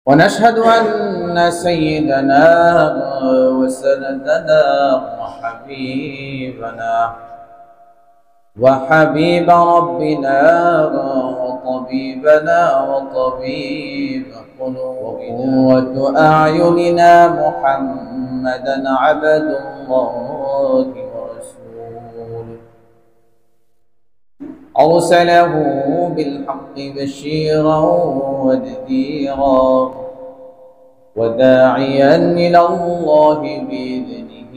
ونشهد أن سيدنا وسندنا وحبيب ربنا وطبيبنا وطبيب قوة أعيننا محمدا عبد الله ورسوله أرسله بالحق بشيرا ونذيرا وداعيا إلى الله بإذنه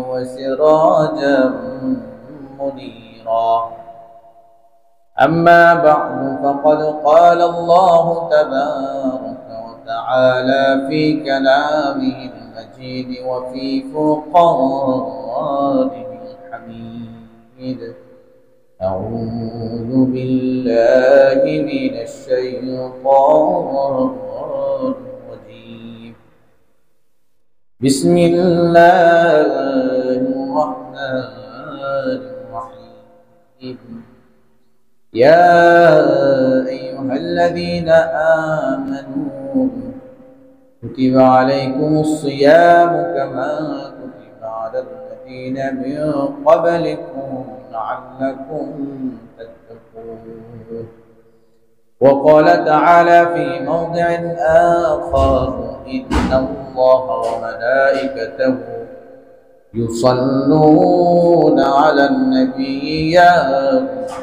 وسراجا منيرا. أما بعد فقد قال الله تبارك وتعالى في كلامه المجيد وفي فرقانه الحميد: أعوذ بالله من الشيطان الرجيم. بسم الله الرحمن الرحيم. يا أيها الذين آمنوا كتب عليكم الصيام كما كتب على الذين من قبلكم لعلكم تتقون. وقال تعالى في موضع آخر: إن الله وملائكته يصلون على النبي يا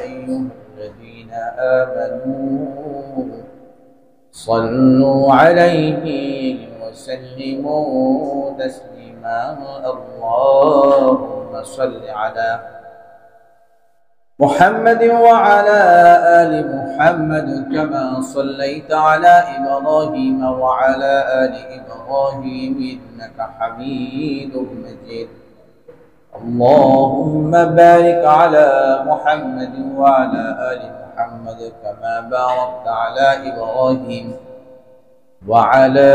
أيها الذين آمنوا صلوا عليه وسلموا تسليما. اللهم صل على محمد وعلى آل محمد كما صليت على إبراهيم وعلى آل إبراهيم إنك حميد مجيد. اللهم بارك على محمد وعلى آل محمد كما باركت على إبراهيم وعلى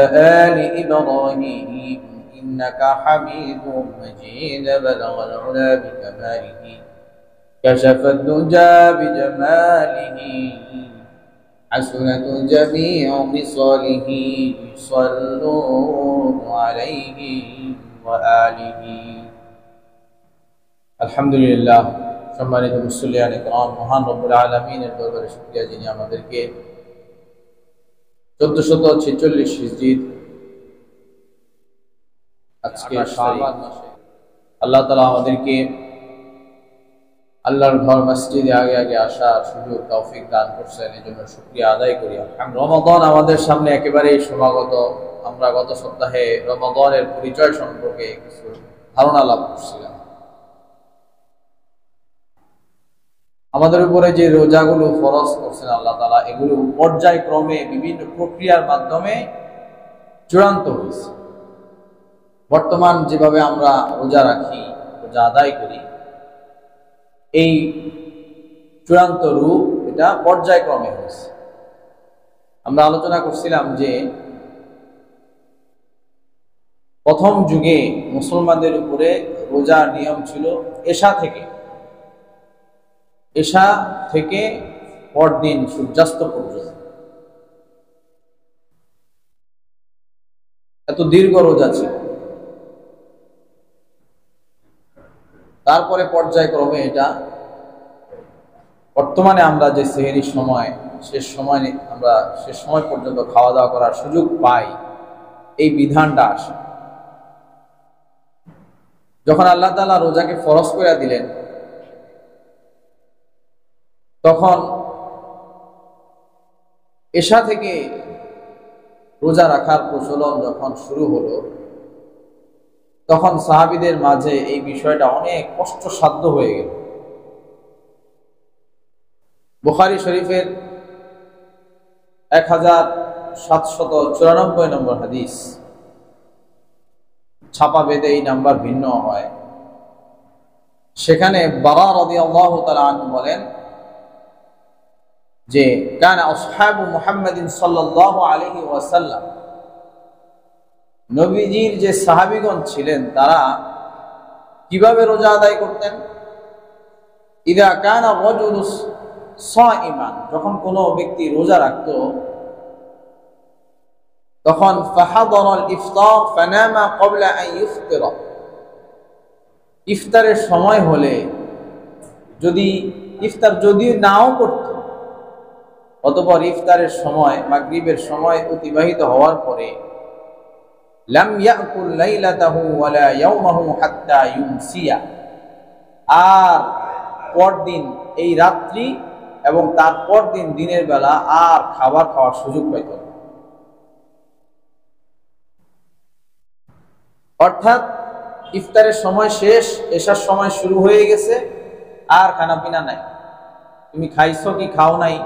آل إبراهيم إنك حميد مجيد. بلغ العلا بكماله كشف الدجى بجماله حسنت جميع خصاله. صلوا عليه وآله। আলহামদুলিল্লাহ। সম্মানিত মুসল্লিয়ান ইকরাম, মহান রব্বুল আলামিনের দরবারে শুকরিয়া যিনি আমাদেরকে 1446 হিজরির আজকে শাবান মাসে আল্লাহ তাআলা আমাদেরকে আল্লাহর ঘর মসজিদে আগে আগে আসার সুযোগ তৌফিক দান করছেন, এই জন্য শুকরিয়া আদায় করি। রমাদান আমাদের সামনে একেবারেই সমাগত। আমরা গত সপ্তাহে রমাদানের পরিচয় সম্পর্কে কিছু ধারণা লাভ করছিলাম। আমাদের উপরে যে রোজাগুলো ফরজ করছেন আল্লাহ তাআলা, এগুলো পর্যায়ক্রমে বিভিন্ন প্রক্রিয়ার মাধ্যমে চূড়ান্ত হয়েছে। বর্তমান যেভাবে আমরা রোজা রাখি, রোজা আদায় করি, এই চূড়ান্ত রূপ এটা পর্যায়ক্রমে হয়েছে। আমরা আলোচনা করছিলাম যে প্রথম যুগে মুসলমানদের উপরে রোজার নিয়ম ছিল এশা থেকে পরদিন সূর্যাস্ত পর্যন্ত। এত দীর্ঘ রোজা ছিল। তারপরে পর্যায়ক্রমে এটা বর্তমানে আমরা যে সেহরির সময় আমরা শেষ সময় পর্যন্ত খাওয়া দাওয়া করার সুযোগ পাই, এই বিধানটা আসে যখন আল্লাহ তাআলা রোজাকে ফরজ করে দিলেন। তখন এশা থেকে রোজা রাখার প্রচলন যখন শুরু হলো, তখন সাহাবীদের মাঝে এই বিষয়টা অনেক কষ্টসাধ্য হয়ে গেল। বুখারী শরীফের 1794 নম্বর হাদিস, ছাপা ভেদে এই নাম্বার ভিন্ন হয়। সেখানে বারা রাদিয়াল্লাহু তাআলা আনহু বলেন যে কানা আসহাবু মুহাম্মাদিন সাল্লাল্লাহু আলাইহি ওয়াসাল্লাম, নবীজির যে সাহাবীগণ ছিলেন তারা কিভাবে রোজা আদায় করতেন। ইদা কানা রাজুলু সাইমান, যখন কোনো ব্যক্তি রোজা রাখত, তখন ফাহাদারাল ইফতার ফানামা ক্বাবলা আন ইফতিরা, ইফতারের সময় হলে যদি ইফতার যদিও নাও করত, অতঃপর ইফতারের সময় মাগরিবের সময় অতিবাহিত হওয়ার পরে লাম ইয়াকুল লাইলাতাহু ওয়ালা ইয়াওমাহু হাত্তা ইউমসিয়া, আর পরদিন এই রাত্রি এবং তারপর দিন দিনের বেলা আর খাবার খাওয়ার সুযোগ পাইত না। অর্থাৎ ইফতারের সময় শেষ, এশার সময় শুরু হয়ে গেছে, আর খানা পিনা নাই। তুমি খাইছো কি খাও নাই,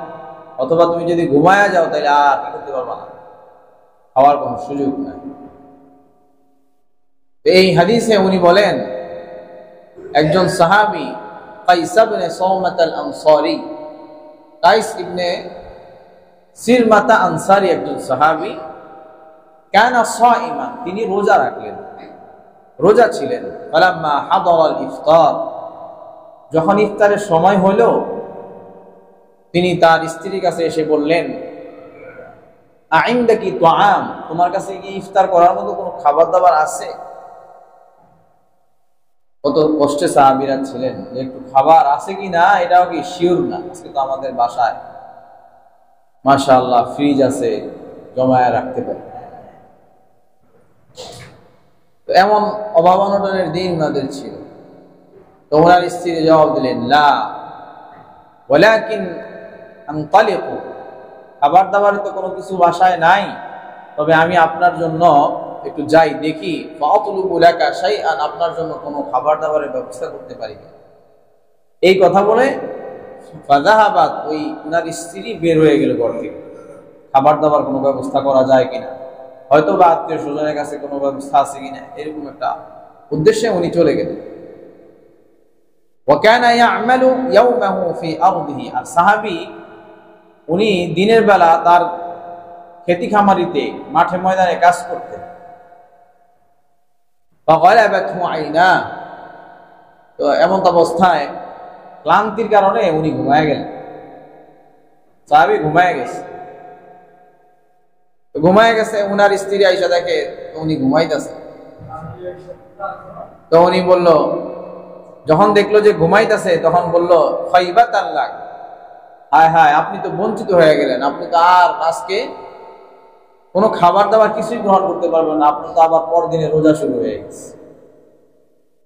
অথবা তুমি যদি ঘুমায়া যাও তাহলে আর কি করতে পারবা না, খাওয়ার কোনো সুযোগ নাই। এই হাদিসে উনি বলেন, একজন সাহাবী কাইস ইবনে সাওমাত আল-আনসারী, কাইস ইবনে সিরমাতা আনসারী একজন সাহাবী, কানা সাইমান, তিনি রোজা রাখলেন, রোজা ছিলেন। ফালাম্মা হাদারাল ইফতার, যখন ইফতারের সময় হলো, তিনি তার স্ত্রীর কাছে এসে বললেন, আইনদাকি তাআম, তোমার কাছে কি ইফতার করার মতো কোনো খাবার দাবার আছে? কত কষ্টে সাহাবীরা ছিলেন যে একটু খাবার আছে কি না এটাও কি শিওর না। আজকে তো আমাদের বাসায় মাশাআল্লাহ ফ্রিজ আছে, জমায়ে রাখতে পারি। তো এমন অভাব অনটনের দিন ওনাদের ছিল। তো ওনার স্ত্রী জবাব দিলেন, লা ওয়ালাকিন আনতালিকু, খাবার দাবারের তো কোনো কিছু বাসায় নাই, তবে আমি আপনার জন্য একটু যাই দেখি, ফাআতলুবু লাকা শাইআন, আপনার জন্য কোনো খাবার দাবারের ব্যবস্থা করতে পারি না। এই কথা বলে ফাযাহাবাত, ওই ওনার স্ত্রী বের হয়ে গেল ঘর থেকে, খাবার দাবার কোনো ব্যবস্থা করা যায় কিনা, হয়তো বা আত্মীয় স্বজনের কাছে কোনো ব্যবস্থা আছে কিনা, এরকম একটা উদ্দেশ্যে উনি চলে গেলেন। ওয়া কানা ইয়া'মালু ইয়াওমাহু ফি আরদিহি, আর সাহাবী উনি দিনের বেলা তার খেতি খামারিতে মাঠে ময়দানে কাজ করতেন। ফাগালাবাতহু আইনা, তো এমন অবস্থায় ক্লান্তির কারণে উনি ঘুমায় গেলেন, সাহাবী ঘুমায় গেছে। ঘুমায় গেছে, উনার স্ত্রী আয়েশা দেখে উনি ঘুমাইতেছে। তো উনি বলল, যখন দেখলো যে ঘুমাইতেছে, তখন বলল, খাইবাতাল লাক, হায় হায় আপনি তো বঞ্চিত হয়ে গেলেন, আপনি তো আর আজকে কোনো খাবার দাবার কিছুই গ্রহণ করতে পারবেন না, আপনি তো আবার পরদিনে রোজা শুরু হয়ে গেছে।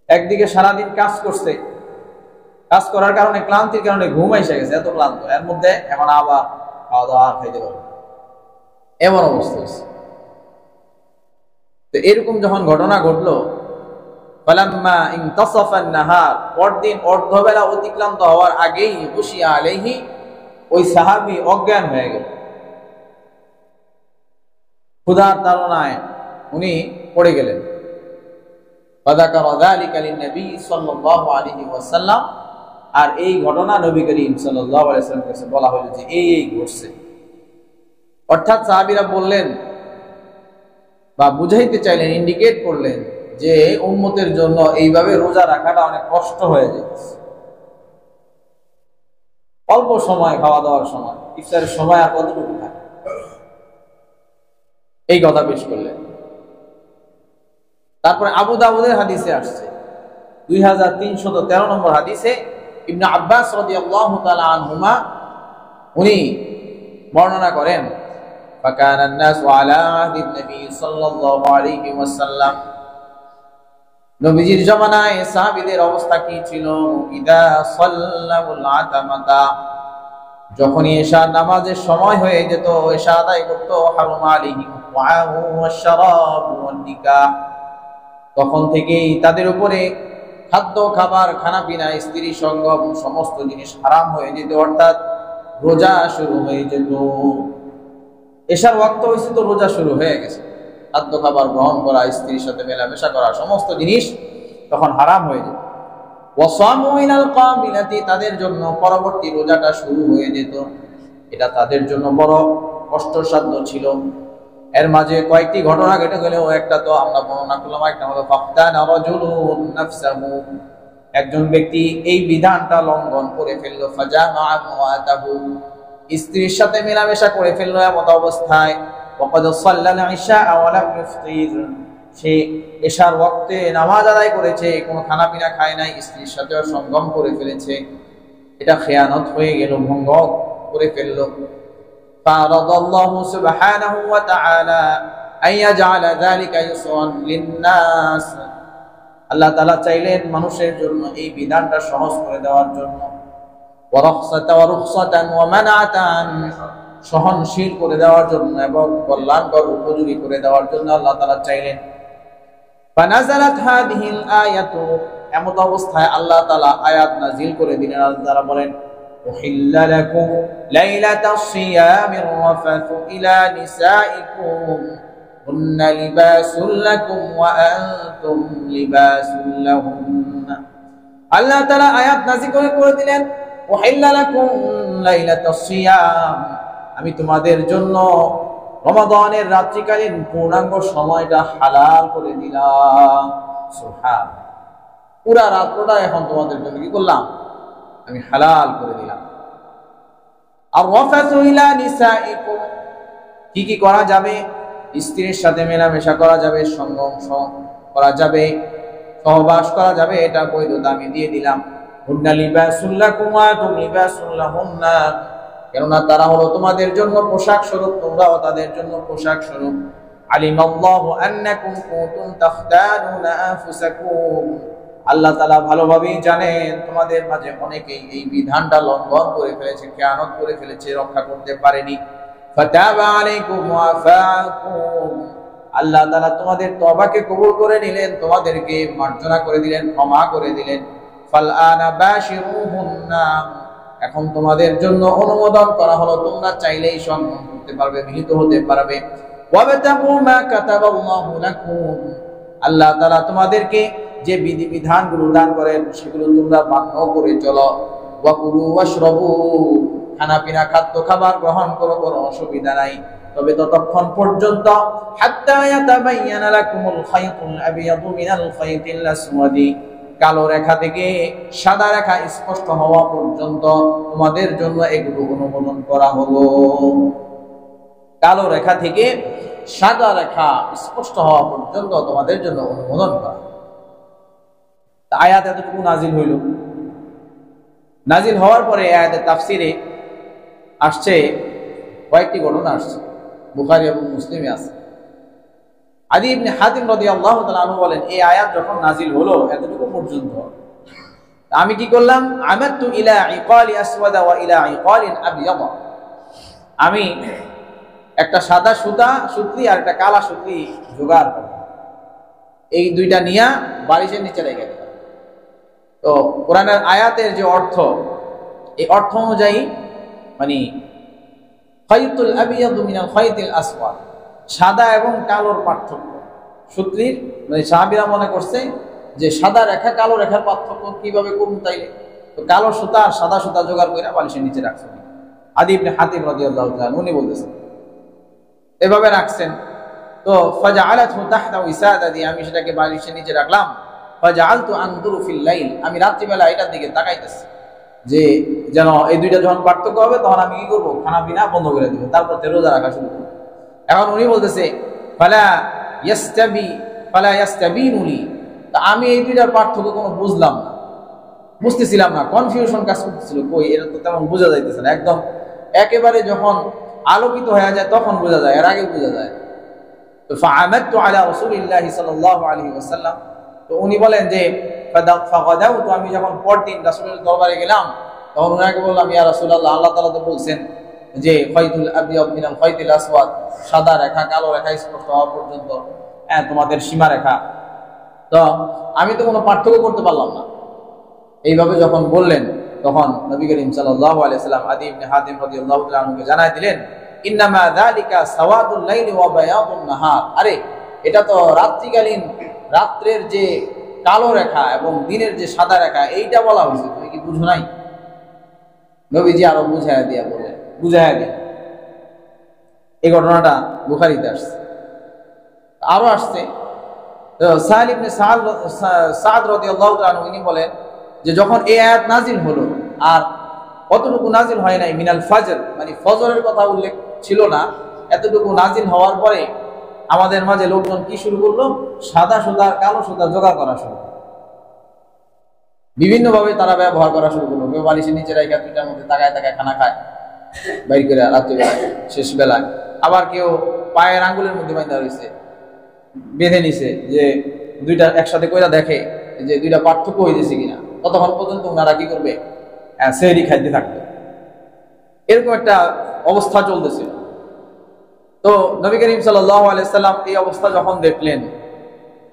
একদিকে সারাদিন কাজ করছে, কাজ করার কারণে ক্লান্তির কারণে ঘুম এসে গেছে, এত ক্লান্ত, এর মধ্যে এখন আবার খাওয়া দাওয়া খাইতে পারবে, এমন অবস্থা হয়েছে। তো এরকম যখন ঘটনা ঘটলো, ফালাম্মা ইনতাসাফান নাহার, পরদিন অর্ধবেলা অতিক্রান্ত হওয়ার আগেই গুশিয়া আলাইহি, ওই সাহাবী অজ্ঞান হয়ে গেল, ক্ষুধার তাড়নায় উনি পড়ে গেলেন। ফাযাকারা যালিকা লিন-নবী সাল্লাল্লাহু আলাইহি ওয়াসাল্লাম, আর এই ঘটনা নবী করিম সাল্লাল্লাহু আলাইহি ওয়াসাল্লামের কাছে বলা হলো যে এই ঘটছে। অর্থাৎ সাহাবীরা বললেন বা বুঝাইতে চাইলেন, ইন্ডিকেট করলেন যে উম্মতের জন্য এইভাবে রোজা রাখাটা অনেক কষ্ট হয়ে যাচ্ছে। অল্প সময় খাওয়া দাওয়ার সময়, ইফতারের সময় আর কতটুকু থাকে, এই কথা পেশ করলেন। তারপরে আবু দাউদের হাদিসে আসছে 2313 নম্বর হাদিসে, ইবনে আব্বাস রাদিয়াল্লাহু তাআলা আনহুমা উনি বর্ণনা করেন, ফাকানা আন-নাসু আলা আহদি নবী সাল্লাল্লাহু আলাইহি ওয়াসাল্লাম, নবীজির জামানায় সাহাবীদের অবস্থা কি ছিল? ইদা সাল্লাউল আতামাতা, যখনই এশা নামাজের সময় হয়ে যেত, এশা আদায় করতো, হারাম আলাইহিম ওয়াউ ওয়াশরাব ওয়ান নিকাহ, তখন থেকেই তাদের উপরে খাদ্য খাবার খানা পিনা স্ত্রী সঙ্গম সমস্ত জিনিস হারাম হয়ে যেত, অর্থাৎ রোজা শুরু হয়ে যেত। এশার ওয়াক্ত হয়েছে তো রোজা শুরু হয়ে গেছে, খাদ্য খাবার গ্রহণ করা, স্ত্রীর সাথে মেলামেশা করা, সমস্ত জিনিস তখন হারাম হয়ে যেত। ওয়াসামু মিনাল কাবিলাতি, তাদের জন্য পরবর্তী রোজাটা শুরু হয়ে যেত, এটা তাদের জন্য বড় কষ্টসাধ্য ছিল। এর মাঝে কয়েকটি ঘটনা ঘটে গেলেও একটা তো আমরা বর্ণনা করলাম, একটা হলো ফাক্তানা রাজুলুন নাফসাহু, একজন ব্যক্তি এই বিধানটা লঙ্ঘন করে ফেললো, ফাজামা মুআতাহু, স্ত্রীর সাথে মেলামেশা করে ফেললো এমন অবস্থায়, ওয়াকাদ সাল্লাল ইশা ওয়া লাম ইফতির, সে এশার ওয়াক্তে নামাজ আদায় করেছে, কোনো খানা পিনা খায় নাই, স্ত্রীর সাথে সঙ্গম করে ফেলেছে, এটা খেয়ানত হয়ে গেল, ভঙ্গ করে ফেললো। ফারাদাল্লাহু সুবহানাহু ওয়া তাআলা আন ইয়াজআলা যালিকা ইউসরান লিন-নাস, আল্লাহ তাআলা চাইলেন মানুষের জন্য এই বিধানটা সহজ করে দেওয়ার জন্য, ওয়া রুখসাতান ওয়া মানআতান, সহনশীল করে দেওয়ার জন্য এবং কল্যাণকর উপযোগী করে দেওয়ার জন্য আল্লাহ তাআলা চাইলেন। ফানাযালাত হাযিহিল আয়াতু, এমন অবস্থায় আল্লাহ তাআলা আয়াত নাযিল করে দিলেন। আল্লাহ তাআলা বলেন, উহিল্লা লাকুম লাইলাতাস সিয়ামির রাফাতু ইলা নিসাইকুম হুন্না লিবাসুল লাকুম ওয়া আনতুম লিবাসুল লাহুন্না। আল্লাহ তাআলা আয়াত নাযিল করে দিলেন, উহিল্লা লাকুম লাইলাতাস সিয়াম, আমি তোমাদের জন্য রমাদানের রাত্রিকালীন পূর্ণাঙ্গ সময়টা হালাল করে দিলাম। সুবহান, পুরা রাতটা এখন তোমাদের জন্য কি করলাম, আমি হালাল করে দিলাম। আর ওয়াফাতু ইলা নিসাইকুম, কি কি করা যাবে, স্ত্রীর সাথে মেলামেশা করা যাবে, সঙ্গম করা যাবে, সহবাস করা যাবে, এটা বৈধতা আমি দিয়ে দিলাম। হুন্না লিবাসুল লাকুম ওয়া আনতুম লিবাসুল লাহুন্না, কেননা তারা হলো তোমাদের জন্য পোশাক স্বরূপ, তোমরাও তাদের জন্য পোশাক স্বরূপ। আলিমাল্লাহু আন্নাকুম কুনতুম তাখতানুনা আনফুসাকুম, আল্লাহ তাআলা ভালোভাবেই জানেন তোমাদের মাঝে অনেকেই এই বিধানটা লঙ্ঘন করে ফেলেছে, খেয়ানত করে ফেলেছে, রক্ষা করতে পারেনি। ফাতাবা আলাইকুম ওয়া আফাকুম, আল্লাহ তাআলা তোমাদের তওবাকে কবুল করে নিলেন, তোমাদেরকে মার্জনা করে দিলেন, ক্ষমা করে দিলেন। ফাল আনা বাশিরুহুন্না, এখন তোমাদের জন্য অনুমোদন করা হলো, তোমরা চাইলেই সঙ্গম করতে পারবে, মিলিত হতে পারবে। ওয়াবতাগু মা কাতাবাল্লাহু লাকুম, আল্লাহ তাআলা তোমাদেরকে যে বিধিবিধানগুলো দান করেন সেগুলো তোমরা মান্য করে চলো। ওয়াকুলু ওয়াশরাবু, খানা পিনা খাদ্য খাবার গ্রহণ করো, কোনো অসুবিধা নাই, তবে ততক্ষণ পর্যন্ত হাত্তা ইয়াতাবায়ানা লাকুমুল খায়তুল আবিয়াদু মিনাল খায়তিল আসওয়াদি, কালো রেখা থেকে সাদা রেখা স্পষ্ট হওয়া পর্যন্ত তোমাদের জন্য এগুলো অনুমোদন করা হলো। কালো রেখা থেকে সাদা রেখা স্পষ্ট হওয়া পর্যন্ত তোমাদের জন্য অনুমোদন করা। আয়াত এতটুকু নাজিল হইল। নাজিল হওয়ার পরে আয়াতের তাফসিরে আসছে কয়েকটি ঘটনা আসছে, বুখারী এবং মুসলিমে আছে। আদি ইবনে হাতিম রাদিয়াল্লাহু তাআলা আনহু বলেন, এই আয়াত যখন নাজিল হলো এতটুকু পর্যন্ত আমি কি করলাম, আমাতু ইলা ইকালি আসওয়াদা ওয়া ইলা ইকালিন আবিয়াদা, আমি একটা সাদা সুতলি আর একটা কালা সুতলি জোগাড় করলাম, এই দুইটা নিয়া বালিশের নিচে রেখে দিলাম। তো কোরআনের আয়াতের যে অর্থ, এই অর্থ অনুযায়ী মানে খায়তুল আবিয়াদু মিনাল খায়তিল আসওয়াদ, সাদা এবং কালোর পার্থক্য। সুতলির মানে সাহাবীরা মনে করছে যে সাদা রেখা কালো রেখার পার্থক্য কিভাবে করুন, তাইলে তো কালো সুতা আর সাদা সুতা জোগাড় করে বালিশের নিচে রাখছেন। আদি ইবনে হাতিম রাদিয়াল্লাহু তাআলা উনি বলতেছেন এভাবে রাখছেন। তো ফাজআলাতহু তাহতা উসাদাদি, আমি সেটাকে বালিশের নিচে রাখলাম। ফাজআলতু আনদুরু ফিল লাইল, আমি রাত্রিবেলা এটার দিকে তাকাইতেছি যে যেন এই দুইটা যখন পার্থক্য হবে তখন আমি কি করব, খানা পিনা বন্ধ করে দেব, তারপর রোজা রাখা শুরু করব। এখন উনি বলতেছে ফালা ইয়াস্তাবিনুলি, তা আমি এই দুইটার পার্থক্য কোনো বুঝতেছিলাম না, কনফিউশন কাজ করতেছিল, কই এটা তো তেমন বোঝা যাইতেছে না, একদম একেবারে যখন আলোকিত হয়ে যায় তখন বোঝা যায়, এর আগে বোঝা যায়। তো ফাআমাদতু আলা রাসূলিল্লাহি সাল্লাল্লাহু আলাইহি ওয়াসাল্লাম, তো উনি বলেন যে ফাগাদাউতু, আমি যখন পরদিন রাসূলের দরবারে গেলাম তখন উনাকে বললাম, ইয়া রাসূলুল্লাহ, আল্লাহ তাআলা তো বলছেন যে খায়তুল আবিয়াদ মিনাল খায়তিল আসওয়াদ, সাদা রেখা কালো রেখা স্পষ্ট হওয়া পর্যন্ত তোমাদের সীমা রেখা, তো আমি তো কোনো পার্থক্য করতে পারলাম না। এইভাবে যখন বললেন তখন নবী করিম সাল্লাল্লাহু আলাইহি ওয়াসাল্লাম আদি ইবনে হাতিম রাদিয়াল্লাহু তাআলা আনহুকে জানায় দিলেন, ইন্নামা যালিকা সাওয়াদুল লাইলি ওয়া বায়াদুন নাহার, আরে এটা তো রাত্রিকালীন রাত্রের যে কালো রেখা এবং দিনের যে সাদা রেখা এইটা বলা হয়েছে, তুমি কি বুঝো নাই? নবীজি আরো বুঝাইয়া দিয়া বললেন, বুঝাইয়া দিয়া। এই ঘটনাটা বুখারীতে আসছে, আরো আসছে। সাহেল ইবনে সাদ রাদিয়াল্লাহু তাআলা আনহু তিনি বলেন যে যখন এই আয়াত নাজিল হলো, আর কতটুকু নাজিল হয় নাই, মিনাল ফাজর মানে ফজরের কথা উল্লেখ ছিল না, এতটুকু নাজিল হওয়ার পরে আমাদের মাঝে লোকজন কি শুরু করলো? সাদা সুতা কালো সুতা জোগাড় করা শুরু করলো। বিভিন্ন ভাবে তারা ব্যবহার করা শুরু করলো। কেউ বালিশের নিচে রাখা দুইটার মধ্যে তাকায় তাকায় খানা খায় বাইর করে রাত্রিবেলায়, শেষ বেলায়। আবার কেউ পায়ের আঙ্গুলের মধ্যে বাঁধা রয়েছে, বেঁধে নিছে, যে দুইটা একসাথে কইরা দেখে যে দুইটা পার্থক্য হয়েছে কিনা। ততক্ষণ পর্যন্ত ওনারা কি করবে? সেহরি খাইতে থাকবে। এরকম একটা অবস্থা চলতেছিল। তো নবী করিম সাল্লাল্লাহু আলাইহি সাল্লাম এই অবস্থা যখন দেখলেন,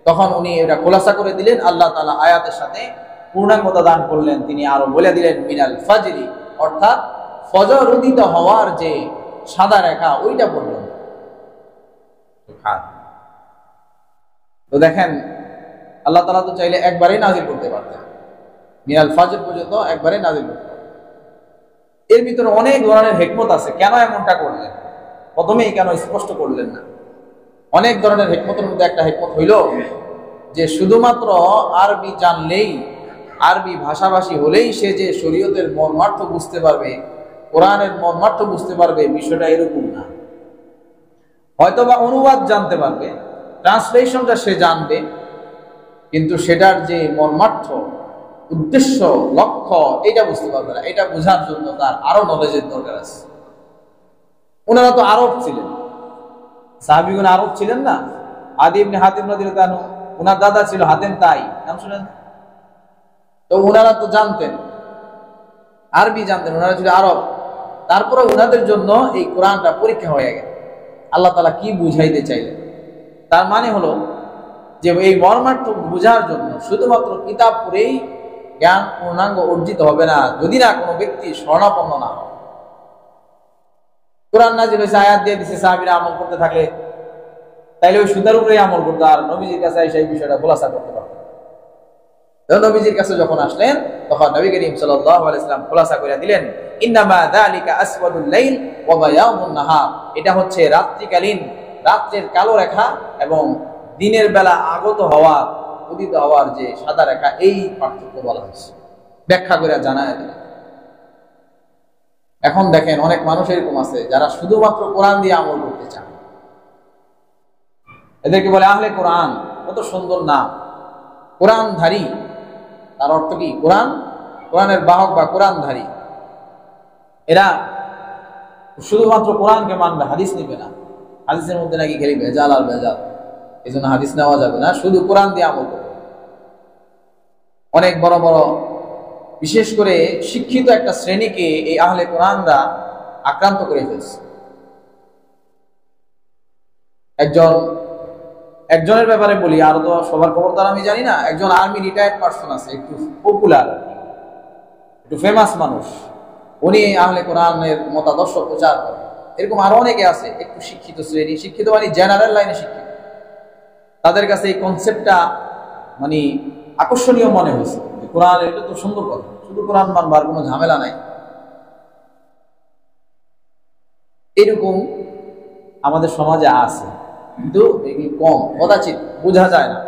তখন উনি এটা খোলাসা করে দিলেন। আল্লাহ তাআলা আয়াতের সাথে পূর্ণাঙ্গতা দান করলেন। তিনি আরো বলে দিলেন মিনাল ফাজরি, অর্থাৎ ফজর উদিত হওয়ার যে সাদা রেখা ওইটা পর্যন্ত। তো দেখেন, আল্লাহ তাআলা তো চাইলে একবারেই নাজিল করতে পারতেন, মিনাল ফাজর পর্যন্ত একবারেই নাজিল করতে পারতেন। এর ভিতরে অনেক ধরনের হিকমত আছে। কেন এমনটা করলেন? প্রথমেই কেন স্পষ্ট করলেন না? অনেক ধরনের হিকমতের মধ্যে একটা হিকমত হইল যে শুধুমাত্র আরবি জানলেই, আরবি ভাষাভাষী হলেই সে যে শরীয়তের মর্মার্থ বুঝতে পারবে, কোরআনের মর্মার্থ বুঝতে পারবে, বিষয়টা এরকম না। হয়তোবা অনুবাদ জানতে পারবে, ট্রান্সলেশনটা সে জানবে, কিন্তু সেটার যে মর্মার্থ, উদ্দেশ্য, লক্ষ্য, এটা বুঝতে পারবে না। এটা বোঝার জন্য তার আরো নলেজের দরকার আছে। ওনারা তো আরব ছিলেন, সাহাবীগণ আরব ছিলেন না? আদি ইবনে হাতিম রাদিয়াল্লাহু আনহু, ওনার দাদা ছিল হাতেম তাই, নাম শুনেন? তো ওনারা তো জানতেন, আরবি জানতেন, ওনারা ছিল আরব। তারপরে ওনাদের জন্য এই কোরআনটা পরীক্ষা হয়ে গেল। আল্লাহ তাআলা কি বুঝাইতে চাইলেন? তার মানে হলো যে এই মর্মার্থ বোঝার জন্য শুধুমাত্র কিতাব পড়েই জ্ঞান পূর্ণাঙ্গ অর্জিত হবে না, যদি না কোনো ব্যক্তি শরণাপন্ন না হয়। কোরআন নাযিল হয়েছে, আয়াত দিয়ে দিচ্ছে, সাহাবীরা আমল করতে থাকলে তাইলে ওই সুতার উপরেই আমল করতো, আর নবীজির কাছে এসে এই বিষয়টা খোলাসা করতে পারতো। নবীজির কাছে যখন আসলেন, তখন নবী করিম সাল্লাল্লাহু আলাইহি ওয়াসাল্লাম খোলাসা করে দিলেন, ইন্নামা যালিকা আসওয়াদুল লাইল ওয়া বায়ামুন নাহার। এটা হচ্ছে রাত্রিকালীন, রাত্রের কালো রেখা এবং দিনের বেলা আগত হওয়ার, উদিত হওয়ার যে সাদা রেখা, এই পার্থক্য বলা হয়েছে, ব্যাখ্যা করে জানায় দিলেন। এখন দেখেন, অনেক মানুষ এরকম আছে যারা শুধুমাত্র কোরআন দিয়ে আমল করতে চান। এদেরকে বলে আহলে কোরআন। কত সুন্দর নাম, কোরআনধারী। তার অর্থ কি? কোরআন, কোরআনের বাহক বা কোরআনধারী। এরা শুধুমাত্র কোরআনকে মানবে, হাদিস নিবে না। হাদিসের মধ্যে নাকি খেলি ভেজাল আর ভেজাল, এই জন্য হাদিস নেওয়া যাবে না, শুধু কোরআন দিয়ে আমল করবে। অনেক বড় বড়, বিশেষ করে শিক্ষিত একটা শ্রেণীকে এই আহলে কোরআনরা আক্রান্ত করে ফেলছে। একজনের ব্যাপারে বলি, আর তো সবার খবর তো আমি জানি না। একজন আর্মি রিটায়ার্ড পার্সন আছে, একটু পপুলার, একটু ফেমাস মানুষ। উনি আহলে কোরআনের মতাদর্শ প্রচার করেন। এরকম আরো অনেকে আছে, একটু শিক্ষিত শ্রেণী, শিক্ষিত মানে জেনারেল লাইনে শিক্ষিত। তাদের কাছে এই কনসেপ্টটা মানে আকর্ষণীয় মনে হয়েছে। কোরআন, এটা তো সুন্দর কথা, শুধু কোরআন মানবার কোনো ঝামেলা নাই। এরকম আমাদের সমাজে আছে, কিন্তু এগুলি কম, কদাচিৎ, বোঝা যায় না।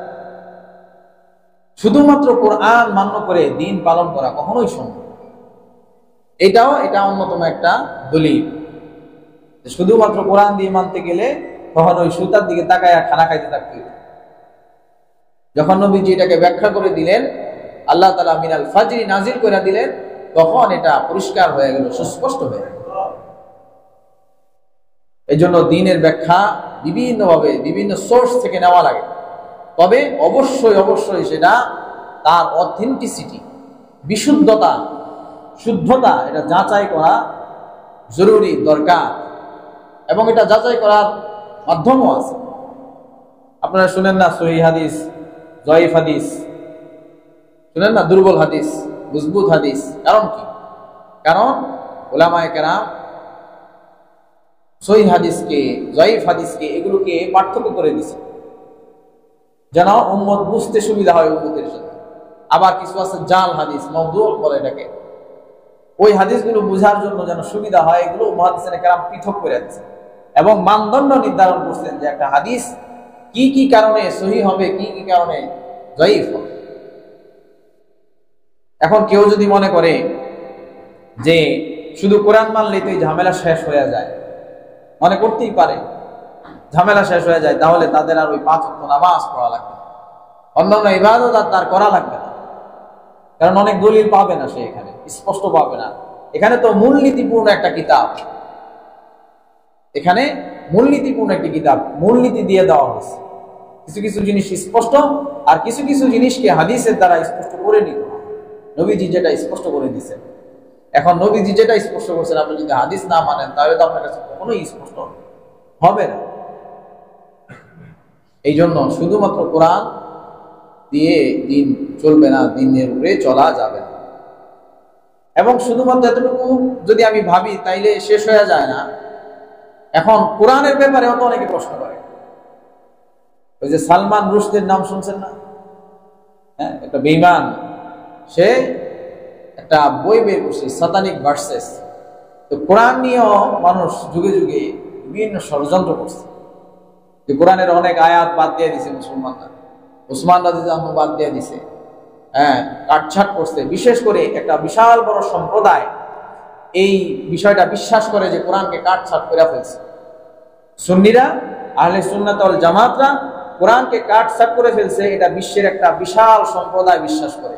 শুধুমাত্র কোরআন মান্য করে দিন পালন করা কখনোই সম্ভব। এটা অন্যতম একটা দলিল। শুধুমাত্র কোরআন দিয়ে মানতে গেলে তখন ওই সুতার দিকে তাকায় খানা খাইতে থাকতে। যখন নবীজি এটাকে ব্যাখ্যা করে দিলেন, আল্লাহ তাআলা মিনাল ফাজরি নাজিল করে দিলেন, তখন এটা পরিষ্কার হয়ে গেল, সুস্পষ্ট হয়ে গেল। এই জন্য দিনের ব্যাখ্যা বিভিন্নভাবে, বিভিন্ন সোর্স থেকে নেওয়া লাগে। তবে অবশ্যই সেটা তার অথেন্টিসিটি, বিশুদ্ধতা, শুদ্ধতা, এটা যাচাই করা জরুরি, দরকার। এবং এটা যাচাই করার মাধ্যমও আছে। আপনারা শুনেন না সহিহ হাদিস, জয়ীফ হাদিস, শুনেন না দুর্বল হাদিস, মজবুত হাদিস। কারণ কি? কারণ উলামায়ে কেরাম সহিহ হাদিসকে, জয়ীফ হাদিসকে, এগুলোকে পার্থক্য করে দিয়েছে, যেন উম্মত বুঝতে সুবিধা হয় উম্মতের জন্য। আবার কিছু আছে জাল হাদিস, মাওদু বলে এটাকে। ওই হাদিসগুলো বোঝার জন্য যেন সুবিধা হয়, এগুলো মুহাদ্দিসিনে কেরাম পৃথক করে দিয়েছে এবং মানদণ্ড নির্ধারণ করছেন যে একটা হাদিস কি কি কারণে সহিহ হবে, কি কি কারণে জয়ীফ হবে। এখন কেউ যদি মনে করে যে শুধু কোরআন মানলেই তো এই ঝামেলা শেষ হয়ে যায়, মনে করতেই পারে ঝামেলা শেষ হয়ে যায়, তাহলে তাদের আর ওই 5 ওয়াক্ত নামাজ পড়া লাগবে না, অন্যান্য ইবাদত আর তার করা লাগবে না। কারণ অনেক দলিল পাবে না সে, এখানে স্পষ্ট পাবে না। এখানে তো মূলনীতিপূর্ণ একটা কিতাব, এখানে মূলনীতিপূর্ণ একটি কিতাব, মূলনীতি দিয়ে দেওয়া হয়েছে। কিছু কিছু জিনিস স্পষ্ট, আর কিছু কিছু জিনিসকে হাদিসের দ্বারা স্পষ্ট করে নিতে হবে। নবীজি যেটা স্পষ্ট করে দিচ্ছেন, এখন নবীজি যেটা স্পষ্ট করছেন আপনি যদি হাদিস না মানেন, তাহলে তো আপনার কাছে কখনোই স্পষ্ট হবে না। এই জন্য শুধুমাত্র কোরআন দিয়ে দিন চলবে না, দিনের উপরে চলা যাবে না। এবং শুধুমাত্র এতটুকু যদি আমি ভাবি তাইলে শেষ হয়ে যায় না। এখন কোরআনের ব্যাপারে অত অনেকে প্রশ্ন করে। ওই যে সালমান রুশদির নাম শুনছেন না? হ্যাঁ, একটা বেঈমান, সে একটা বই বের করছে, সাতানিক ভার্সেস। তো কোরআন নিয়েও মানুষ যুগে যুগে বিভিন্ন ষড়যন্ত্র করছে, যে কোরআনের অনেক আয়াত বাদ দিয়ে দিছে মুসলমানরা, ওসমান রাদিয়াল্লাহু আনহু বাদ দিয়ে দিছে, হ্যাঁ, কাটছাট করছে। বিশেষ করে একটা বিশাল বড় সম্প্রদায় এই বিষয়টা বিশ্বাস করে যে কোরআনকে কাটছাট করে ফেলছে। সুন্নিরা, আহলে সুন্নাত ওয়াল জামাতরা কোরআনকে কাটছাট করে ফেলছে, এটা বিশ্বের একটা বিশাল সম্প্রদায় বিশ্বাস করে।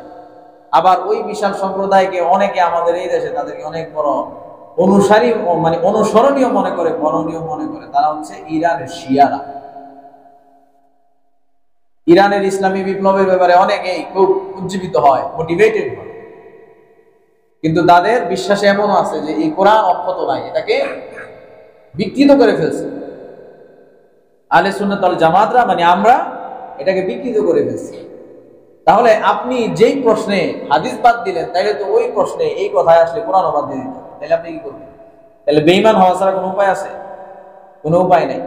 আবার ওই বিশাল সম্প্রদায়কে অনেকে আমাদের এই দেশে তাদেরকে অনেক বড় অনুসারী, মানে অনুসরণীয় মনে করে, বরণীয় মনে করে। তারা হচ্ছে ইরানের শিয়ারা। ইরানের ইসলামী বিপ্লবের ব্যাপারে অনেকেই খুব উজ্জীবিত হয়, মোটিভেটেড হয়, কিন্তু তাদের বিশ্বাসে এমন আছে যে এই কোরআন অক্ষত নাই, এটাকে বিকৃত করে ফেলছে। আহলে সুন্নাত ওয়াল জামাতরা মানে আমরা এটাকে বিকৃত করে ফেলছি। তাহলে আপনি যেই প্রশ্নে হাদিস বাদ দিলেন, তাইলে তো ওই প্রশ্নে এই কথায় আসলে কোরআন বাদ দিয়ে দিতে হবে। তাহলে আপনি কি করবেন? তাহলে বেঈমান হওয়া ছাড়া কোনো উপায় আছে? কোনো উপায় নাই।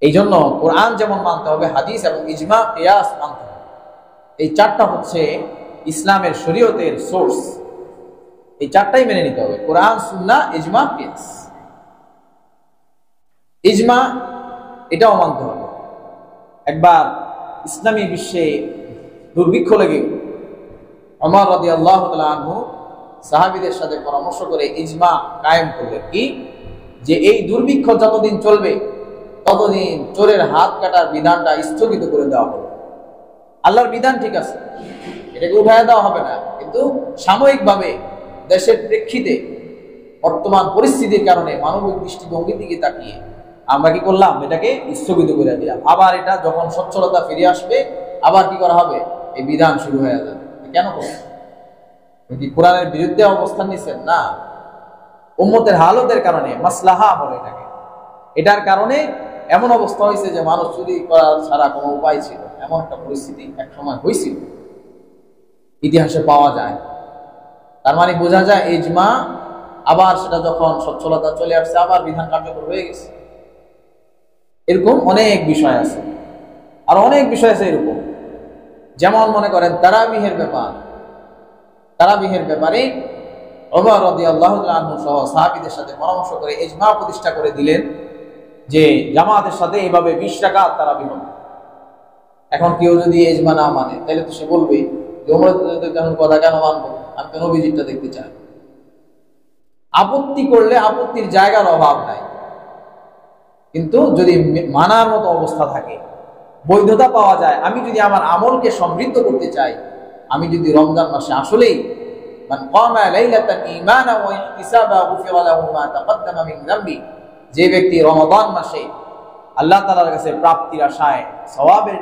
এই জন্য কোরআন যেমন মানতে হবে, হাদিস এবং ইজমা কিয়াস মানতে হবে। এই চারটা হচ্ছে ইসলামের শরীয়তের সোর্স। এই চারটাই মেনে নিতে হবে, কোরআন, সুন্নাহ, ইজমা, কিয়াস। ইজমা এটাও মানতে হবে। একবার ইসলামী বিশ্বে দুর্ভিক্ষ লেগে ওমর রাদিয়াল্লাহু তাআলা আনহু সাহাবীদের সাথে পরামর্শ করে ইজমা কায়েম করলেন, কি যে এই দুর্ভিক্ষ যতদিন চলবে ততদিন চোরের হাত কাটার বিধানটা স্থগিত করে দেওয়া হবে। আল্লাহর বিধান ঠিক আছে, এটাকে উঠায় দেওয়া হবে না, কিন্তু সাময়িকভাবে দেশের প্রেক্ষিতে বর্তমান পরিস্থিতির কারণে মানবিক দৃষ্টিভঙ্গির দিকে তাকিয়ে আমরা কি করলাম? এটাকে স্থগিত করে দিলাম। আবার এটা যখন সচ্ছলতা ফিরে আসবে, আবার কি করা হবে? এই বিধান শুরু হয়ে যাবে। কেন করবেন? কি কোরআনের বিরুদ্ধে অবস্থান নিচ্ছেন? না, উম্মতের হালতের কারণে, মাসলাহা বলে এটাকে। এটার কারণে এমন অবস্থা হয়েছে যে মানুষ চুরি করার ছাড়া কোনো উপায় ছিল, এমন একটা পরিস্থিতি এক সময় হয়েছিল, ইতিহাসে পাওয়া যায়। তার মানে বোঝা যায় ইজমা, আবার সেটা যখন সচ্ছলতা চলে আসছে, আবার বিধান কার্যকর হয়ে গেছে। এরকম অনেক বিষয় আছে, আর অনেক বিষয় আছে এরকম। যেমন মনে করেন তারাবিহের ব্যাপার, তারাবিহের ব্যাপারে ওমর রাদিয়াল্লাহু তাআলা আনহু সহ সাহাবীদের সাথে পরামর্শ করে ইজমা প্রতিষ্ঠা করে দিলেন যে জামাতের সাথে এইভাবে 20 রাকাত তারাবি হবে। এখন কেউ যদি ইজমা না মানে, তাহলে তো সে বলবে যে ওমর কেন কথা কেন মানবো, আমি তো নবীজিরটা দেখতে চাই। আপত্তি করলে আপত্তির জায়গার অভাব নাই, কিন্তু যদি মানার মতো অবস্থা থাকে, বৈধতা পাওয়া যায়, আমি যদি আমার আমলকে সমৃদ্ধ করতে চাই, আমি যদি রমজান মাসে আসলেই মান কামা লাইলাতান ঈমানা ওয়া ইহতিসাবা গুফিরা লাহু মা তাকদ্দামা মিন যামবি, যে ব্যক্তি রমাদান মাসে আল্লাহ তাআলার কাছে প্রাপ্তির আশায় সওয়াবের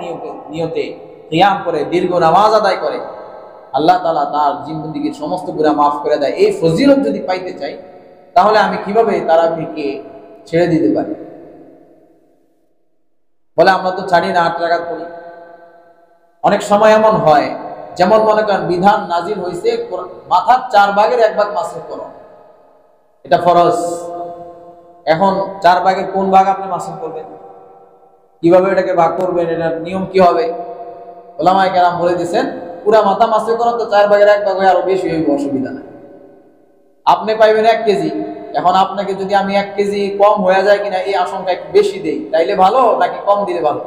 নিয়তে কিয়াম করে, দীর্ঘ নামাজ আদায় করে, আল্লাহ তাআলা তার জিন্দেগীর সমস্ত গুনাহ মাফ করে দেয়। এই ফজিলত যদি পাইতে চাই, তাহলে আমি কিভাবে তারাবিকে ছেড়ে দিতে পারি? বলে আমরা তো ছাড়ি না, 8 রাকাত পড়ি। অনেক সময় এমন হয়, যেমন মনে করেন বিধান নাজিল হয়েছে মাথার 4 ভাগের 1 ভাগ মাসরুফ করো, এটা ফরজ। এখন 4 ভাগের কোন ভাগ আপনি মাসরুফ করবেন? কিভাবে এটাকে ভাগ করবেন? এটার নিয়ম কি হবে? ওলামায়ে কেরাম বলে দিয়েছেন, পুরা মাথা মাসরুফ করো তো 4 ভাগের 1 ভাগ হয়ে আরো বেশি হইবে, অসুবিধা নাই। আপনি পাইবেন 1 কেজি। এখন আপনাকে যদি আমি 1 কেজি কম হয়ে যায় কিনা এই আশঙ্কা একটু বেশি দেই, তাইলে ভালো নাকি কম দিলে ভালো?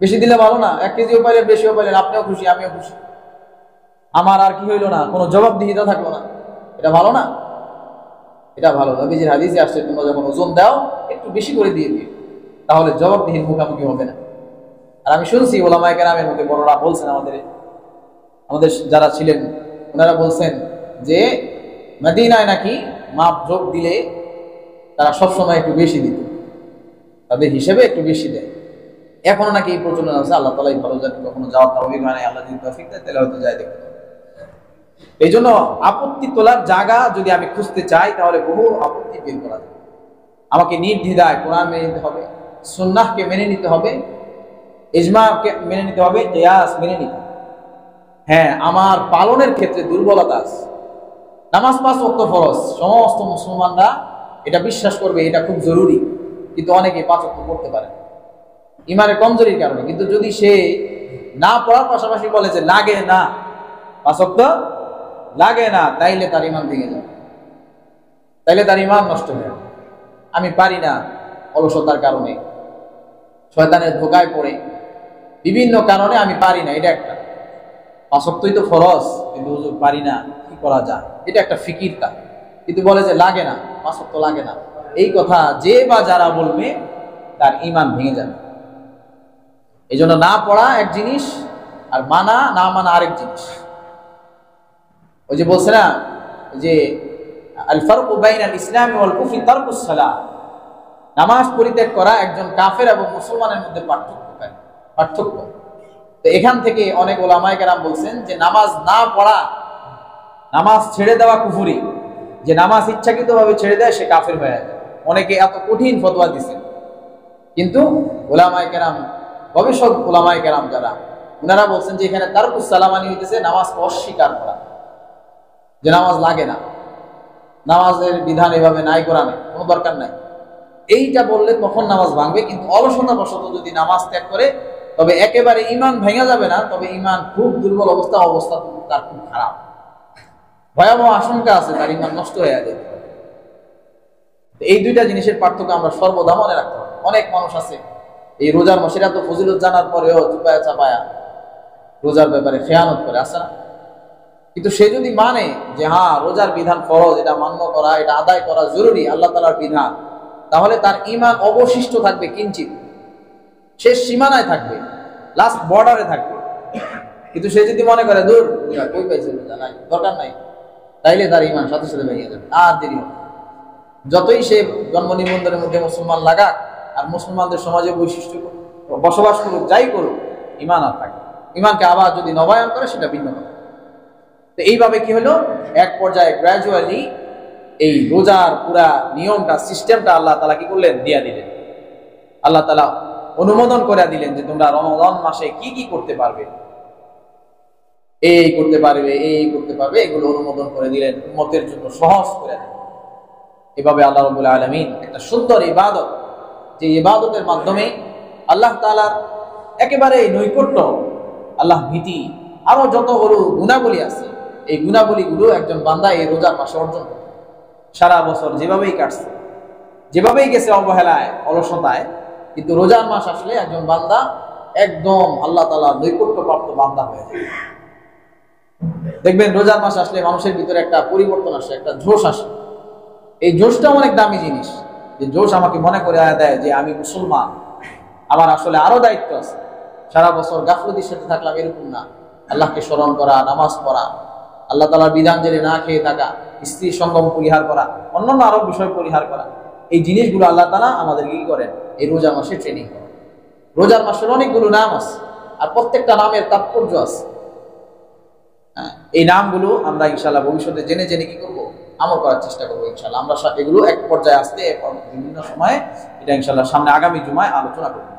বেশি দিলে ভালো না? 1 কেজিও পাইলেন, বেশিও পাইলেন, আপনিও খুশি, আমিও খুশি। আমার আর কি হইল না, কোনো জবাবদিহিতা থাকলো না, এটা ভালো না? এটা ভালো। নবীজির হাদিসে আসছে তোমরা যখন ওজন দাও একটু বেশি করে দিয়ে দিও, তাহলে জবাবদিহির মুখোমুখি হবে না। আর আমি শুনছি ওলামায়ে কেরামের মধ্যে বড়রা বলছেন, আমাদের যারা ছিলেন ওনারা বলছেন যে মদিনায় নাকি মাপ যোগ দিলে তারা সবসময় একটু বেশি দিত, তাদের হিসেবে একটু বেশি দেয়। এখনো নাকি এই প্রচলন আছে, আল্লাহ তাআলাই ভালো জানেন। কখনো যাওয়ার তৌফিক হয় নাই, আল্লাহ যদি তৌফিক দেয় তাহলে হয়তো যাই দেখতে। এই জন্য আপত্তি তোলার জায়গা যদি আমি খুঁজতে চাই তাহলে বহু আপত্তি বের করা যায়। আমাকে নির্দ্বিধায় কোরআন মেনে নিতে হবে, সুন্নাহকে মেনে নিতে হবে, ইজমাকে মেনে নিতে হবে, কিয়াস মেনে নিতে হবে। হ্যাঁ, আমার পালনের ক্ষেত্রে দুর্বলতা আছে। নামাজ 5 ওয়াক্ত ফরজ, সমস্ত মুসলমানরা এটা বিশ্বাস করবে, এটা খুব জরুরি, কিন্তু অনেকে 5 ওয়াক্ত পড়তে পারে ইমানের কমজোরির কারণে। কিন্তু যদি সে না পড়ার পাশাপাশি বলে যে লাগে না, 5 ওয়াক্ত লাগে না, তাইলে তার ইমান ভেঙে যাবে, তাইলে তার ইমান নষ্ট হয়ে যাবে। আমি পারি না, অলসতার কারণে, শয়তানের ধোকায় পড়ে, বিভিন্ন কারণে আমি পারি না, এটা একটা। 5 ওয়াক্তই তো ফরজ, কিন্তু হুজুর পারি না, কি করা যায়, এটা একটা ফিকির তার। কিন্তু বলে যে লাগে না, 5 ওয়াক্ত লাগে না, এই কথা যে বা যারা বলবে তার ইমান ভেঙে যাবে। এই জন্য না পড়া এক জিনিস, আর মানা না মানা আরেক জিনিস। ওই যে বলছে না যে আল ফারকু বাইনাল ইসলামি ওয়াল কুফরি তারকুস সালাহ, নামাজ পরিত্যাগ করা একজন কাফের এবং মুসলমানের মধ্যে পার্থক্য। তো এখান থেকে অনেক ওলামায়ে কেরাম বলছেন যে নামাজ না পড়া, নামাজ ছেড়ে দেওয়া কুফরি। যে নামাজ ইচ্ছাকৃতভাবে ছেড়ে দেয় সে কাফের হয়ে যায়। অনেকে এত কঠিন ফতোয়া দিচ্ছেন, কিন্তু ওলামায়ে কেরাম, গবেষক ওলামায়ে কেরাম যারা, ওনারা বলছেন যে এখানে তারকুস সালাহ মানে হইতেছে নামাজকে অস্বীকার করা, যে নামাজ লাগে না, নামাজের বিধান এভাবে নাই, কোরআনে কোনো দরকার নাই, এইটা বললে তখন নামাজ ভাঙবে। কিন্তু অলসতা বশত যদি নামাজ ত্যাগ করে তবে একেবারে ইমান ভেঙে যাবে না, তবে ইমান খুব দুর্বল অবস্থা তার খুব খারাপ, ভয়াবহ আশঙ্কা আছে, তার ইমান নষ্ট হয়ে যাবে। এই দুইটা জিনিসের পার্থক্য আমরা সর্বদা মনে রাখতে হবে। অনেক মানুষ আছে এই রোজার মাসের এত ফজিলত জানার পরেও চুপায়া চাপায়া রোজার ব্যাপারে খেয়ানত করে, আসে না? কিন্তু সে যদি মানে যে হ্যাঁ রোজার বিধান ফরজ, এটা মান্য করা, এটা আদায় করা জরুরি, আল্লাহ তাআলার বিধান, তাহলে তার ঈমান অবশিষ্ট থাকবে কিঞ্চিত, শেষ সীমানায় থাকবে, লাস্ট বর্ডারে থাকবে। কিন্তু সে যদি মনে করে দূর কই পাইছে রোজা নাই, দরকার নাই, তাইলে তার ঈমান সাথে সাথে ভেঙে যাবে, আর দেরি হবে। যতই সে জন্ম নিবন্ধনের মধ্যে মুসলমান লাগাক আর মুসলমানদের সমাজে বৈশিষ্ট্য বসবাস করুক, যাই করুক, ঈমান আর থাকবে। ঈমানকে আবার যদি নবায়ন করে সেটা ভিন্ন কথা। তো এইভাবে কি হলো, এক পর্যায়ে গ্র্যাজুয়ালি এই রোজার পুরা নিয়মটা, সিস্টেমটা আল্লাহ তাআলা কি করলেন, দিয়া দিলেন। আল্লাহ তাআলা অনুমোদন করে দিলেন যে তোমরা রমজান মাসে কি কি করতে পারবে, এই করতে পারবে, এই করতে পারবে, এগুলো অনুমোদন করে দিলেন, উম্মতের জন্য সহজ করে দিলেন। এভাবে আল্লাহ রাব্বুল আলামিন একটা সুন্দর ইবাদত, যে ইবাদতের মাধ্যমে আল্লাহ তাআলার একেবারে নৈকট্য, আল্লাহ ভীতি, আরো যতগুলো গুণাবলী আছে, এই গুণাবলীগুলো একজন বান্দা এই রোজার মাসে অর্জন করে। সারা বছর যেভাবেই কাটছে, যেভাবেই গেছে অবহেলায়, অলসতায়, কিন্তু রোজার মাস আসলে একজন বান্দা একদম আল্লাহ তাআলার নৈকট্যপ্রাপ্ত বান্দা হয়ে যায়। দেখবেন রোজার মাস আসলে মানুষের ভিতরে একটা পরিবর্তন আসে, একটা জোশ আসে। এই জোশটা অনেক দামি জিনিস, যে জোশ আমাকে মনে করে দেয় যে আমি মুসলমান, আমার আসলে আরো দায়িত্ব আছে। সারা বছর গাফলতির সাথে থাকলাম এরকম না, আল্লাহকে স্মরণ করা, নামাজ পড়া, আল্লাহ তাআলার বিধান জেনে না খেয়ে থাকা, স্ত্রী সঙ্গম পরিহার করা, অন্যান্য আরো বিষয় পরিহার করা, এই জিনিসগুলো আল্লাহ তাআলা আমাদেরকে কি করেন, এই রোজা মাসে ট্রেনিং করেন। রোজার মাসের অনেকগুলো নাম আছে, আর প্রত্যেকটা নামের তাৎপর্য আছে। এই নামগুলো আমরা ইনশাআল্লাহ ভবিষ্যতে জেনে জেনে কি করবো, আমল করার চেষ্টা করবো ইনশাআল্লাহ। আমরা এগুলো এক পর্যায়ে আসতে বিভিন্ন সময়ে, এটা ইনশাআল্লাহ সামনে আগামী জুমায় আলোচনা করবো।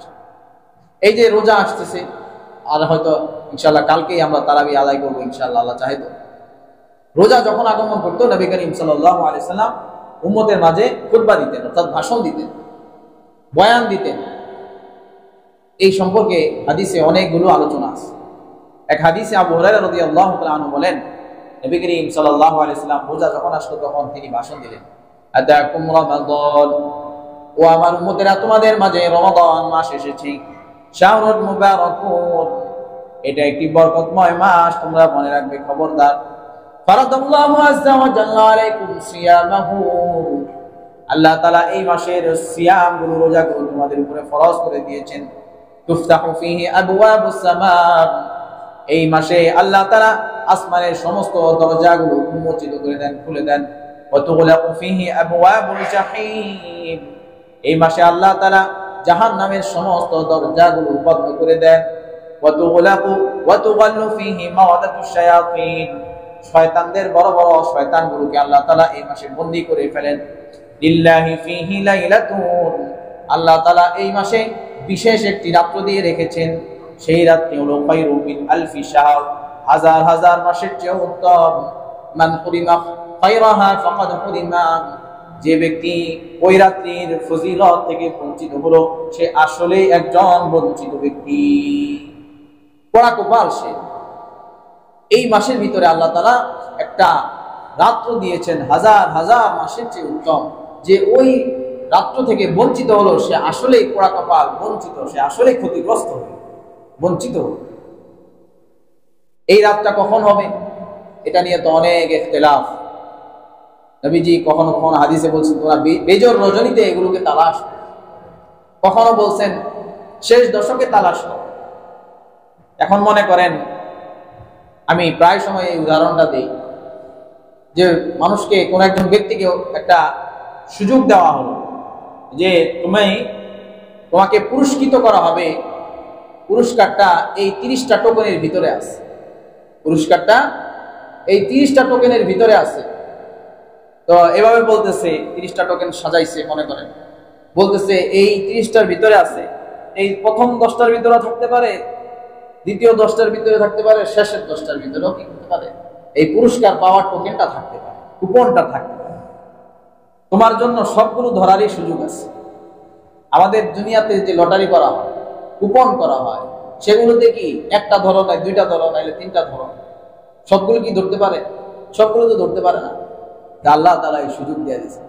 এই যে রোজা আসতেছে, আর হয়তো ইনশাআল্লাহ কালকেই আমরা তারাবি আদায় করবো ইনশাআল্লাহ, আল্লাহ চাহে তো। রোজা যখন আগমন করতো, নবী করিম সাল্লাল্লাহু আলাইহি সাল্লাম উম্মতের মাঝে খুতবা দিতেন, অর্থাৎ ভাষণ দিতেন, বয়ান দিতেন। এই সম্পর্কে হাদিসে অনেকগুলো আলোচনা আছে। এক হাদিসে আবু হুরায়রা রাদিয়াল্লাহু তাআলা আনহু বলেন, নবী করিম সাল্লাল্লাহু আলাইহি সাল্লাম রোজা যখন আসলো তখন তিনি ভাষণ দিলেন, আতাকুম রমাদান, ও আমার উম্মতেরা, তোমাদের মাঝে রমাদান মাস এসেছে, শাহরুল মুবারাকুন, এটা একটি বরকতময় মাস, তোমরা মনে রাখবে, খবরদার। ফারাদাল্লাহু আযজা ওয়া জাল্লা আলাইকুম সিয়ামাহু আল্লাহ তাআলা এই মাসের সিয়ামগুলো, রোজাগুলো তোমাদের উপরে ফরজ করে দিয়েছেন। তুফতাহু ফীহি আবওয়াবুস সামা, এই মাসে আল্লাহ তাআলা আসমানের সমস্ত দরজাগুলো উন্মোচিত করে দেন, খুলে দেন। ওয়া তুগলাকু ফীহি আবওয়াবুল জাহিম, এই মাসে আল্লাহ তাআলা জাহান্নামের সমস্ত দরজাগুলো বন্ধ করে দেন। ওয়া তুগাল্লু ফীহি মাওয়াদাতুশ শায়াতিন, শয়তানদের বড় বড় শয়তানগুলোকে আল্লাহ তাআলা এই মাসে বন্দী করে ফেলেন। লিল্লাহি ফীহি লাইলাতুন, আল্লাহ তাআলা এই মাসে বিশেষ একটি রাত্র দিয়ে রেখেছেন, সেই রাতটি হলো খায়রুম মিন আলফি শাহর, হাজার হাজার মাসের চেয়ে উত্তম। মান হুরিমা খায়রাহা ফাকাদ হুরিমা, যে ব্যক্তি ওই রাত্রির ফজিলত থেকে বঞ্চিত হলো সে আসলেই একজন বঞ্চিত ব্যক্তি, পোড়া কপাল সে। এই মাসের ভিতরে আল্লাহ তাআলা একটা রাত্র দিয়েছেন হাজার হাজার মাসের চেয়ে উত্তম, যে ওই রাত্র থেকে বঞ্চিত হলো সে আসলেই পোড়া কপাল, বঞ্চিত, সে আসলেই ক্ষতিগ্রস্ত হবে, বঞ্চিত। এই রাতটা কখন হবে এটা নিয়ে তো অনেক ইখতিলাফ। নবীজি কখনো কখনো হাদিসে বলছেন তোমরা বেজর রজনীতে এগুলোকে তালাশ করো, কখনো বলছেন শেষ দশকে তালাশ করো। এখন মনে করেন, আমি প্রায় সময় এই উদাহরণটা দিই, যে মানুষকে কোন একজন ব্যক্তিকে একটা সুযোগ দেওয়া হলো যে তোমাকে পুরস্কৃত করা হবে, পুরস্কারটা এই 30টা টোকেনের ভিতরে আছে, পুরস্কারটা এই 30টা টোকেনের ভিতরে আছে। তো এভাবে বলতেছে, 30টা টোকেন সাজাইছে, মনে করেন বলতেছে এই 30টার ভিতরে আছে, এই প্রথম 10টার ভিতরে থাকতে পারে, দ্বিতীয় 10টার ভিতরে থাকতে পারে, শেষের 10টার ভিতরেও কি করতে পারে, এই পুরস্কার পাওয়ার টোকেনটা থাকতে পারে, কুপনটা থাকতে পারে। তোমার জন্য সবগুলো ধরারই সুযোগ আছে। আমাদের দুনিয়াতে যে লটারি করা হয়, কুপন করা হয়, সেগুলোতে কি একটা ধরো নাই, 2টা ধরো নাইলে 3টা ধরো, সবগুলো কি ধরতে পারে? সবগুলো তো ধরতে পারে না। আল্লাহ তাআলা এই সুযোগ দিয়ে দিয়েছে,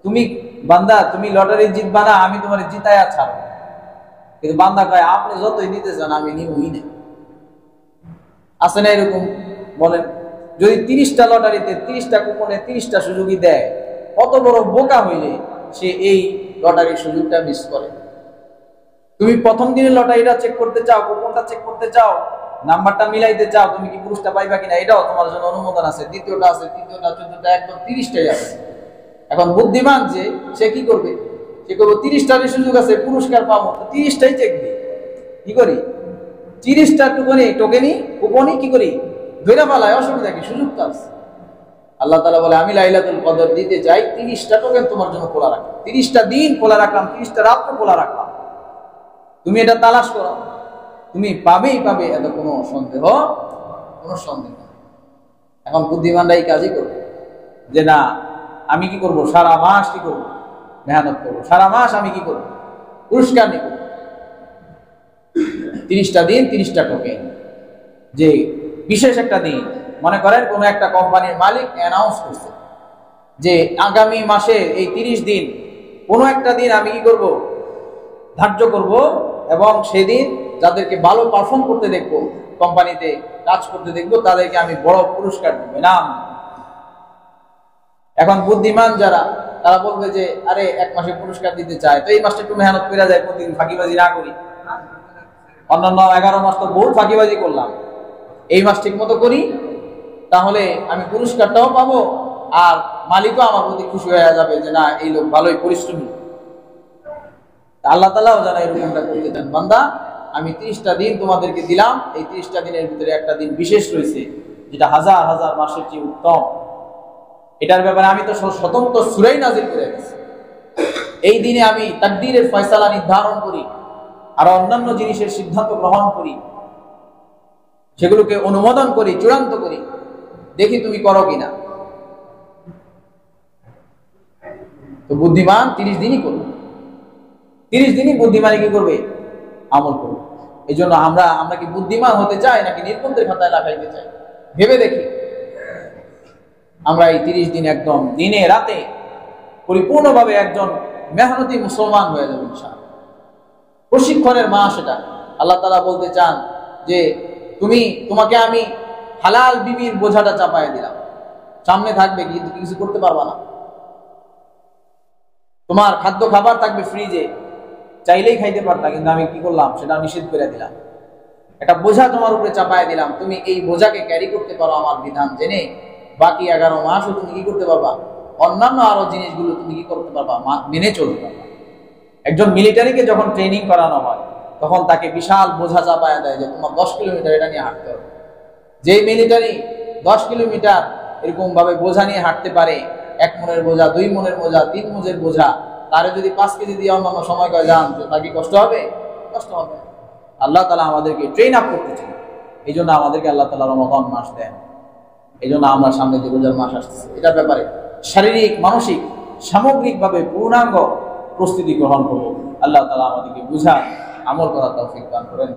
তুমি বান্দা তুমি লটারি জিতবা না, আমি তোমার জিতায়া ছাড়ব। কিন্তু বান্দা কয় আপনি যতই নিতে চান আমি নিবই না। আছে না এরকম? বলেন, যদি 30টা লটারিতে 30টা কুপনে 30টা সুযোগই দেয়, কত বড় বোকা হইলে সে এই লটারির সুযোগটা মিস করে। তুমি প্রথম দিনের লটারিটা চেক করতে চাও, কুপনটা চেক করতে চাও, নাম্বারটা মিলাইতে চাও, তুমি কি পুরস্কার পাইবা কিনা এটাও তোমার জন্য অনুমোদন আছে। দ্বিতীয়টা আছে, তৃতীয়টা, চতুর্থটা, একদম 30টাই আছে। এখন বুদ্ধিমান যে সে কি করবে, সে করবো 30টারই সুযোগ আছে, পুরস্কার পাবো, 30টাই চেক দিই। কি করি, 30টা টোকেনই কুপনই কি করি, ধরে পালায়, অসুবিধা কি, সুযোগ তো আছে। আল্লাহ তাআলা বলে আমি লাইলাতুল কদর দিতে চাই, 30টা টোকেন তোমার জন্য খোলা রাখলাম, 30টা দিন খোলা রাখলাম, 30টা রাত্র খোলা রাখলাম। তুমি এটা তালাশ করো, তুমি পাবেই পাবে, এত কোনো সন্দেহ নেই। এখন বুদ্ধিমানরা এই কাজই করবে যে না আমি কি করব, সারা মাস কি করব, মেহনত করবো, সারা মাস আমি কি করব, পুরস্কার নিব। 30টা দিন 30টা টোকেন, যে বিশেষ একটা দিন। মনে করেন কোন একটা কোম্পানির মালিক অ্যানাউন্স করছে যে আগামী মাসে এই 30 দিন কোনো একটা দিন আমি কি করব, ধার্য করব, এবং সেদিন যাদেরকে ভালো পারফর্ম করতে দেখবো, কোম্পানিতে কাজ করতে দেখবো, তাদেরকে আমি বড় পুরস্কার দেব না। এখন বুদ্ধিমান যারা, তারা বলবে যে আরে এক মাসে পুরস্কার দিতে চায়, তো এই মাসটা একটু মেহনত করে যায়, প্রতিদিন ফাঁকিবাজি না করি। অন্যান্য 11 মাস তো বহু ফাঁকিবাজি করলাম, এই মাস ঠিক মতো করি, তাহলে আমি পুরস্কারটাও পাবো, আর মালিকও আমার প্রতি খুশি হয়ে যাবে যে না এই লোক ভালোই পরিশ্রমী। আল্লাহ তাআলাও যারা এরকমটা করতে চান, বান্দা আমি 30টা দিন তোমাদেরকে দিলাম, এই 30টা দিনের ভিতরে একটা দিন বিশেষ রয়েছে যেটা হাজার হাজার মাসের চেয়ে উত্তম। এটার ব্যাপারে আমি তো স্বতন্ত্র সূরাই নাযিল করে গেছি। এই দিনে আমি তাকদীরের ফয়সালা নির্ধারণ করি, আর অন্যান্য জিনিসের সিদ্ধান্ত গ্রহণ করি, সেগুলোকে অনুমোদন করি, চূড়ান্ত করি, দেখি তুমি করো কিনা। তো বুদ্ধিমান 30 দিনই করবে, 30 দিনই বুদ্ধিমানে কি করবে, আমল করবে। এই জন্য আমরা কি বুদ্ধিমান হতে চাই নাকি নির্বন্ধের খাতায় লাগাইতে চাই? ভেবে দেখি আমরা এই 30 দিন একদম দিনে রাতে পরিপূর্ণভাবে একজন মেহনতি মুসলমান হয়ে যাবে ইনশাআল্লাহ। প্রশিক্ষণের মাস এটা। আল্লাহ তাআলা বলতে চান যে তোমাকে আমি হালাল বিবির বোঝাটা চাপায় দিলাম, সামনে থাকবে কিন্তু কিছু করতে পারবা না। তোমার খাদ্য খাবার থাকবে ফ্রিজে, চাইলেই খাইতে পারতা, কিন্তু আমি কি করলাম, সেটা নিষেধ করে দিলাম। একটা বোঝা তোমার উপরে চাপায় দিলাম, তুমি এই বোঝাকে ক্যারি করতে পারো আমার বিধান জেনে, বাকি 11 মাসও তুমি কি করতে পারবা, অন্যান্য আরো জিনিসগুলো তুমি কি করতে পারবা, মেনে চলতে পারবা। একজন মিলিটারিকে যখন ট্রেনিং করানো হয়, তখন তাকে বিশাল বোঝা চাপায় দেয় যে তোমার 10 কিলোমিটার এটা নিয়ে হাঁটতে হবে। যেই মিলিটারি 10 কিলোমিটার এরকম ভাবে বোঝা নিয়ে হাঁটতে পারে, 1 মনের বোঝা, 2 মনের বোঝা, 3 মনের বোঝা, তারে যদি 5 কেজি দিয়ে অন্যান্য সময় কয় যান, তাকে কষ্ট হবে? কষ্ট হবে। আল্লাহ তাআলা আমাদেরকে ট্রেন আপ করতে চান, এই জন্য আমাদেরকে আল্লাহ তাআলা রমাদান মাস দেন। এই জন্য আমরা সামনে যে রোজার মাস আসতেছে, এটার ব্যাপারে শারীরিক, মানসিক, সামগ্রিকভাবে পূর্ণাঙ্গ প্রস্তুতি গ্রহণ করবো। আল্লাহ তাআলা আমাদেরকে বুঝান, আমল করার তৌফিক দান করেন।